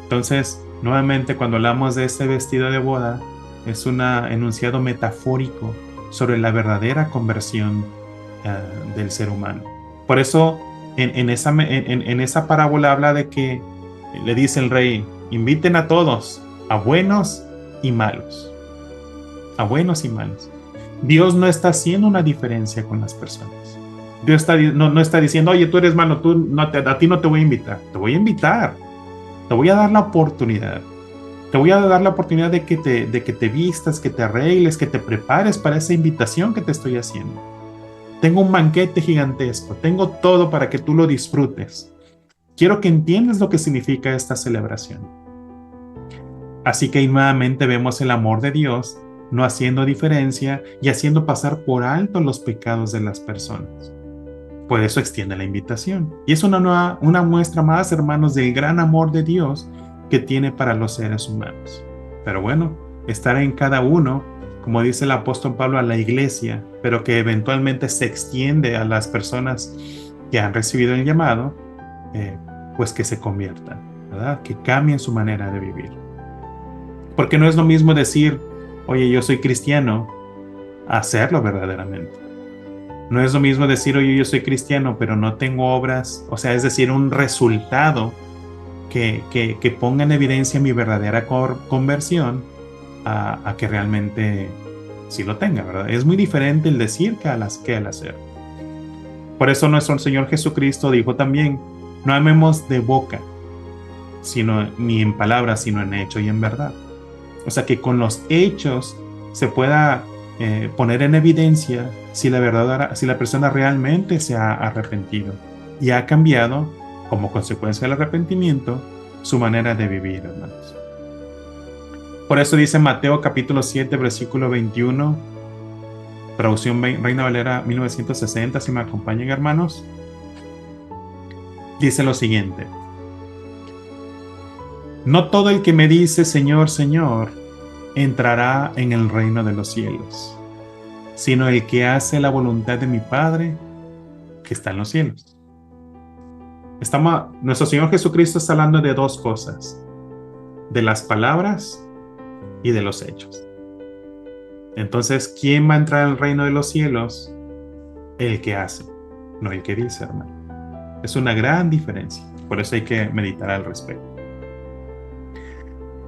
Entonces, nuevamente, cuando hablamos de este vestido de boda, es un enunciado metafórico sobre la verdadera conversión del ser humano. Por eso, en esa parábola habla de que le dice el rey, inviten a todos, a buenos y malos. A buenos y malos. Dios no está haciendo una diferencia con las personas. Dios no está diciendo, oye, tú eres malo, a ti no te voy a invitar. Te voy a invitar. Te voy a dar la oportunidad. Te voy a dar la oportunidad de que te vistas, que te arregles, que te prepares para esa invitación que te estoy haciendo. Tengo un banquete gigantesco. Tengo todo para que tú lo disfrutes. Quiero que entiendas lo que significa esta celebración. Así que nuevamente vemos el amor de Dios no haciendo diferencia y haciendo pasar por alto los pecados de las personas. Por eso extiende la invitación. Y es una muestra más, hermanos, del gran amor de Dios que tiene para los seres humanos. Pero bueno, estará en cada uno, como dice el apóstol Pablo, a la iglesia, pero que eventualmente se extiende a las personas que han recibido el llamado, pues que se conviertan, ¿verdad? Que cambien su manera de vivir. Porque no es lo mismo decir, oye, yo soy cristiano, a hacerlo verdaderamente. No es lo mismo decir, oye, yo soy cristiano, pero no tengo obras, o sea, es decir, un resultado que ponga en evidencia mi verdadera conversión a que realmente sí lo tenga, ¿verdad? Es muy diferente el decir que el hacer. Por eso nuestro Señor Jesucristo dijo también, no amemos de boca, sino ni en palabras, sino en hecho y en verdad. O sea, que con los hechos se pueda poner en evidencia si si la persona realmente se ha arrepentido y ha cambiado, como consecuencia del arrepentimiento, su manera de vivir, hermanos. Por eso dice Mateo capítulo 7, versículo 21, traducción Reina Valera 1960, si me acompañan, hermanos. Dice lo siguiente: no todo el que me dice Señor, Señor, entrará en el reino de los cielos, sino el que hace la voluntad de mi Padre que está en los cielos. Nuestro Señor Jesucristo está hablando de dos cosas, de las palabras y de los hechos. Entonces, ¿quién va a entrar al reino de los cielos? El que hace, no el que dice, hermano. Es una gran diferencia, por eso hay que meditar al respecto.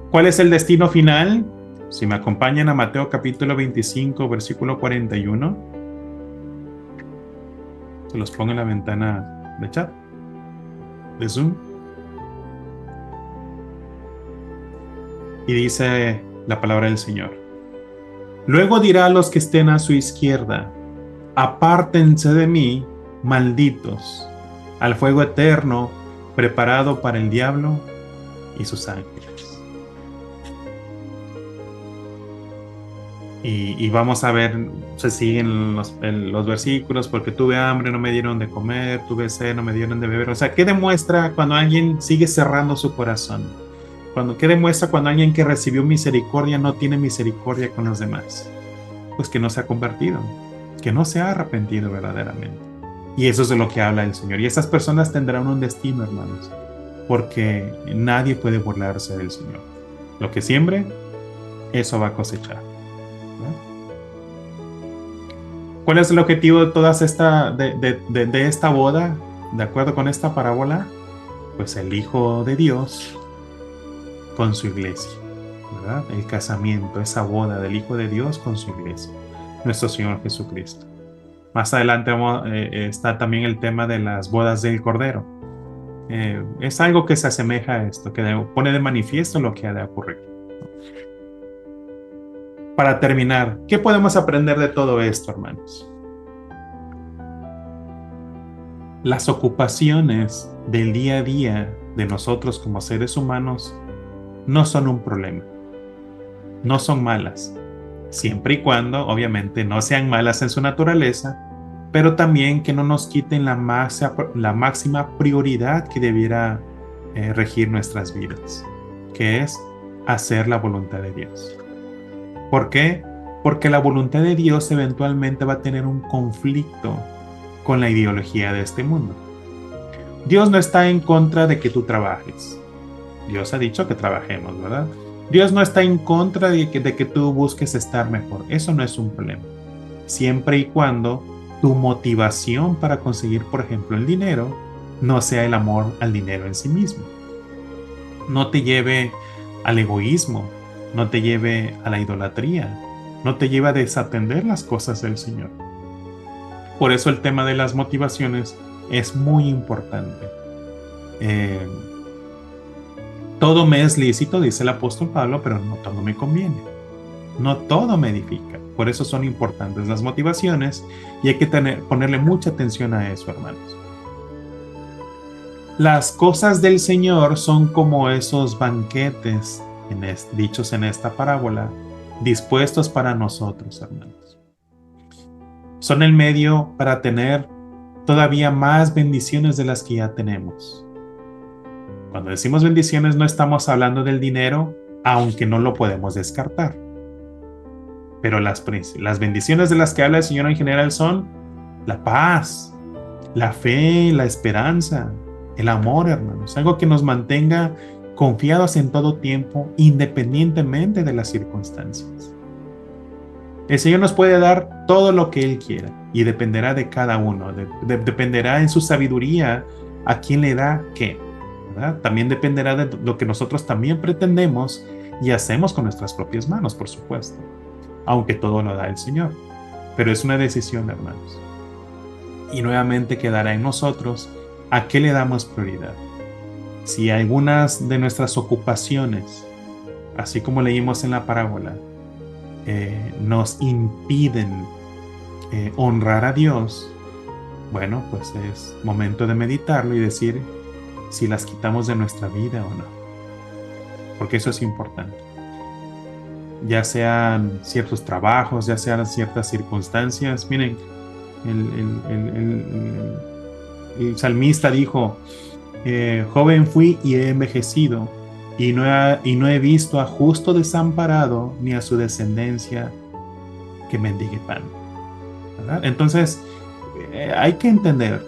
¿Cuál es el destino final? Si me acompañan a Mateo capítulo 25, versículo 41, se los pongo en la ventana de chat, de Zoom. Y dice la palabra del Señor: luego dirá a los que estén a su izquierda, apártense de mí, malditos, al fuego eterno preparado para el diablo y sus ángeles. Y vamos a ver, se siguen los versículos, porque tuve hambre, no me dieron de comer, tuve sed, no me dieron de beber. O sea, ¿qué demuestra cuando alguien sigue cerrando su corazón? ¿Qué demuestra cuando alguien que recibió misericordia no tiene misericordia con los demás? Pues que no se ha convertido, que no se ha arrepentido verdaderamente. Y eso es de lo que habla el Señor. Y esas personas tendrán un destino, hermanos, porque nadie puede burlarse del Señor. Lo que siembre, eso va a cosechar. ¿Cuál es el objetivo de todas de esta boda? De acuerdo con esta parábola, pues el Hijo de Dios con su iglesia, ¿verdad? El casamiento, esa boda del Hijo de Dios con su iglesia, nuestro Señor Jesucristo. Más adelante está también el tema de las bodas del Cordero. Es algo que se asemeja a esto, que pone de manifiesto lo que ha de ocurrir. Para terminar, ¿qué podemos aprender de todo esto, hermanos? Las ocupaciones del día a día de nosotros como seres humanos no son un problema, no son malas, siempre y cuando, obviamente, no sean malas en su naturaleza, pero también que no nos quiten la máxima prioridad que debiera regir nuestras vidas, que es hacer la voluntad de Dios. ¿Por qué? Porque la voluntad de Dios eventualmente va a tener un conflicto con la ideología de este mundo. Dios no está en contra de que tú trabajes. Dios ha dicho que trabajemos, ¿verdad? Dios no está en contra de que tú busques estar mejor. Eso no es un problema. Siempre y cuando tu motivación para conseguir, por ejemplo, el dinero, no sea el amor al dinero en sí mismo. No te lleve al egoísmo, no te lleve a la idolatría, no te lleve a desatender las cosas del Señor. Por eso el tema de las motivaciones es muy importante. Todo me es lícito, dice el apóstol Pablo, pero no todo me conviene. No todo me edifica. Por eso son importantes las motivaciones y hay que ponerle mucha atención a eso, hermanos. Las cosas del Señor son como esos banquetes dichos en esta parábola, dispuestos para nosotros, hermanos. Son el medio para tener todavía más bendiciones de las que ya tenemos. Cuando decimos bendiciones no estamos hablando del dinero, aunque no lo podemos descartar. Pero las bendiciones de las que habla el Señor en general son la paz, la fe, la esperanza, el amor, hermanos. Algo que nos mantenga confiados en todo tiempo, independientemente de las circunstancias. El Señor nos puede dar todo lo que Él quiera y dependerá de cada uno, dependerá en su sabiduría a quién le da qué, ¿verdad? También dependerá de lo que nosotros también pretendemos y hacemos con nuestras propias manos, por supuesto, aunque todo lo da el Señor. Pero es una decisión, hermanos. Y nuevamente quedará en nosotros a qué le damos prioridad. Si algunas de nuestras ocupaciones, así como leímos en la parábola, nos impiden honrar a Dios, bueno, pues es momento de meditarlo y decir si las quitamos de nuestra vida o no. Porque eso es importante. Ya sean ciertos trabajos, ya sean ciertas circunstancias. Miren, el salmista dijo, joven fui y he envejecido, y no he visto a justo desamparado, ni a su descendencia que mendigue pan. ¿Verdad? Entonces, hay que entender,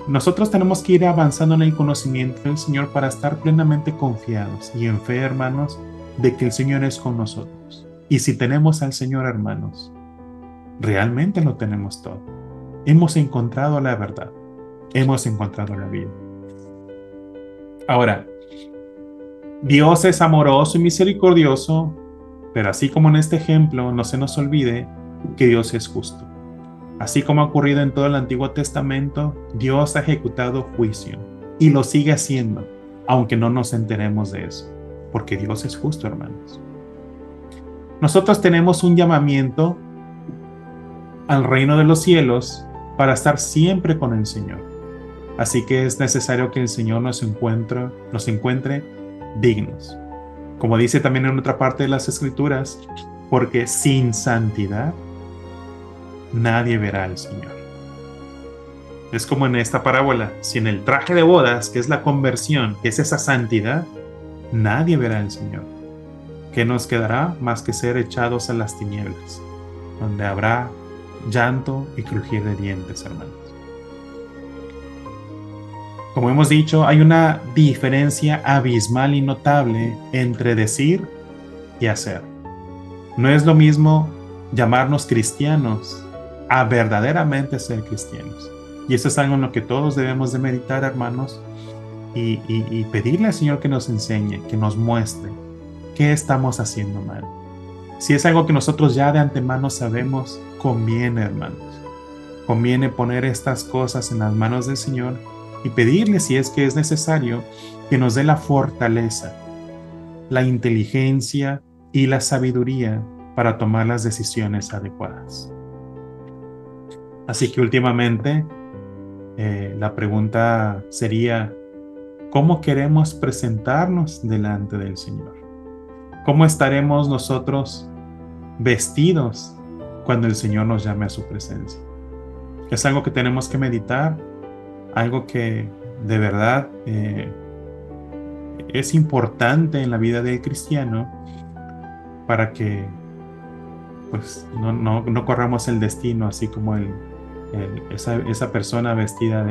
nosotros tenemos que ir avanzando en el conocimiento del Señor para estar plenamente confiados y en fe, hermanos, de que el Señor es con nosotros. Y si tenemos al Señor, hermanos, realmente lo tenemos todo. Hemos encontrado la verdad, hemos encontrado la vida. Ahora, Dios es amoroso y misericordioso, pero así como en este ejemplo, no se nos olvide que Dios es justo. Así como ha ocurrido en todo el Antiguo Testamento, Dios ha ejecutado juicio y lo sigue haciendo, aunque no nos enteremos de eso, porque Dios es justo, hermanos. Nosotros tenemos un llamamiento al reino de los cielos para estar siempre con el Señor. Así que es necesario que el Señor nos encuentre dignos. Como dice también en otra parte de las Escrituras, porque sin santidad nadie verá al Señor. Es como en esta parábola, si en el traje de bodas, que es la conversión, que es esa santidad, nadie verá al Señor. ¿Qué nos quedará más que ser echados a las tinieblas, donde habrá llanto y crujir de dientes, hermanos? Como hemos dicho, hay una diferencia abismal y notable entre decir y hacer. No es lo mismo llamarnos cristianos a verdaderamente ser cristianos. Y eso es algo en lo que todos debemos de meditar, hermanos, y pedirle al Señor que nos enseñe, que nos muestre qué estamos haciendo mal. Si es algo que nosotros ya de antemano sabemos, conviene, hermanos. Conviene poner estas cosas en las manos del Señor y pedirle, si es que es necesario, que nos dé la fortaleza, la inteligencia y la sabiduría para tomar las decisiones adecuadas. Así que últimamente la pregunta sería, ¿cómo queremos presentarnos delante del Señor? ¿Cómo estaremos nosotros vestidos cuando el Señor nos llame a su presencia? Es algo que tenemos que meditar, algo que de verdad es importante en la vida del cristiano para que pues no corramos el destino así como esa persona vestida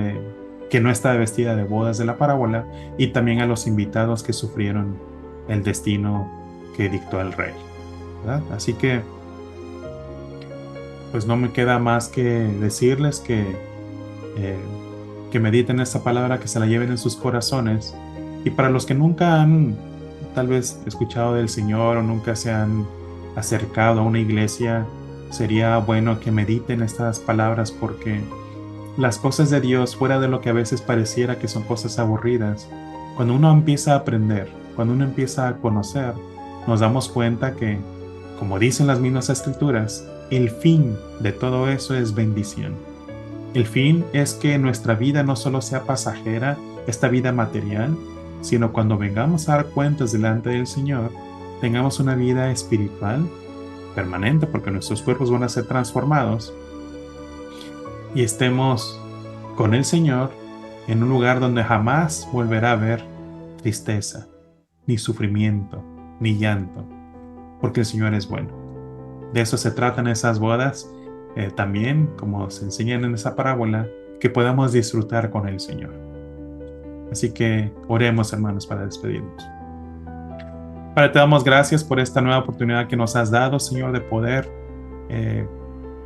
que no está vestida de bodas de la parábola, y también a los invitados que sufrieron el destino que dictó el rey, ¿verdad? Así que pues no me queda más que decirles que mediten esta palabra, que se la lleven en sus corazones, y para los que nunca han tal vez escuchado del Señor o nunca se han acercado a una iglesia, sería bueno que mediten estas palabras, porque las cosas de Dios, fuera de lo que a veces pareciera que son cosas aburridas, cuando uno empieza a aprender, cuando uno empieza a conocer, nos damos cuenta que, como dicen las mismas escrituras, el fin de todo eso es bendición. El fin es que nuestra vida no solo sea pasajera, esta vida material, sino cuando vengamos a dar cuentas delante del Señor, tengamos una vida espiritual permanente, porque nuestros cuerpos van a ser transformados, y estemos con el Señor en un lugar donde jamás volverá a haber tristeza, ni sufrimiento, ni llanto, porque el Señor es bueno. De eso se tratan esas bodas, también, como se enseñan en esa parábola, que podamos disfrutar con el Señor. Así que oremos, hermanos, para despedirnos. Padre, te damos gracias por esta nueva oportunidad que nos has dado, Señor, de poder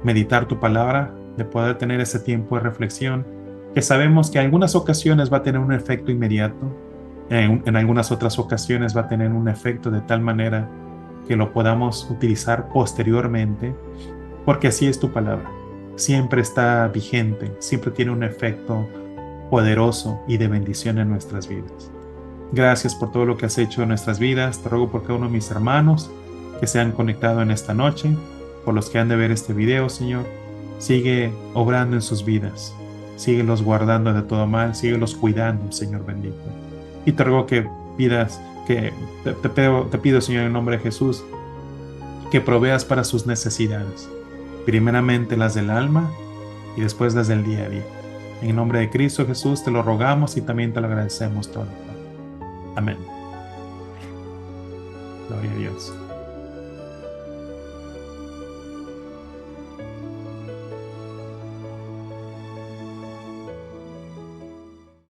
meditar tu palabra, de poder tener ese tiempo de reflexión, que sabemos que en algunas ocasiones va a tener un efecto inmediato, en algunas otras ocasiones va a tener un efecto de tal manera que lo podamos utilizar posteriormente, porque así es tu palabra. Siempre está vigente, siempre tiene un efecto poderoso y de bendición en nuestras vidas. Gracias por todo lo que has hecho en nuestras vidas. Te ruego por cada uno de mis hermanos que se han conectado en esta noche, por los que han de ver este video, Señor. Sigue obrando en sus vidas. Síguelos guardando de todo mal. Síguelos cuidando, Señor bendito. Y te ruego que pidas, te pido, Señor, en nombre de Jesús, que proveas para sus necesidades. Primeramente las del alma y después las del día a día. En nombre de Cristo Jesús te lo rogamos y también te lo agradecemos todo. Amén. Gloria a Dios.